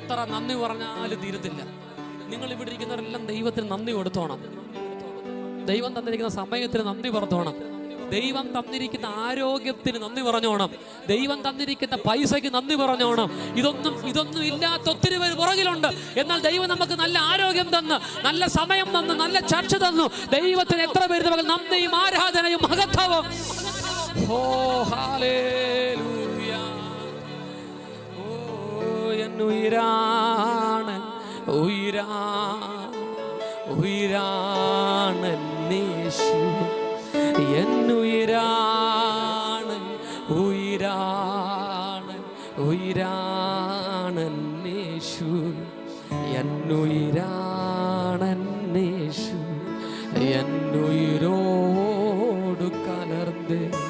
എത്ര നന്ദി പറഞ്ഞാലും തീരത്തില്ല. നിങ്ങൾ ഇവിടെ ഇരിക്കുന്നവരെല്ലാം ദൈവത്തിന് നന്ദി കൊടുത്തോണം. ദൈവം തന്നിരിക്കുന്ന സമയത്തിന് നന്ദി പറഞ്ഞോണം. ദൈവം തന്നിരിക്കുന്ന ആരോഗ്യത്തിന് നന്ദി പറഞ്ഞോണം. ദൈവം തന്നിരിക്കുന്ന പൈസയ്ക്ക് നന്ദി പറഞ്ഞോണം. ഇതൊന്നും ഇല്ലാത്ത ഒത്തിരി പേര് പുറകിലുണ്ട്. എന്നാൽ ദൈവം നമുക്ക് നല്ല ആരോഗ്യം തന്ന്, നല്ല സമയം തന്ന്, നല്ല ചർച്ച തന്നു. ദൈവത്തിന് എത്ര പേര് നമുക്ക് നന്ദിയും ആരാധനയും മഹത്വവും. ഓ ഹല്ലേലൂയ. ഓ എന്നുയിരാണ് ഉയിരാണ് യേശു. എന്നുയിരാണ് ഉയിരാണ് യേശു. എന്നുയിരാണ് യേശു. എന്നുയിരോട് കലർന്ന്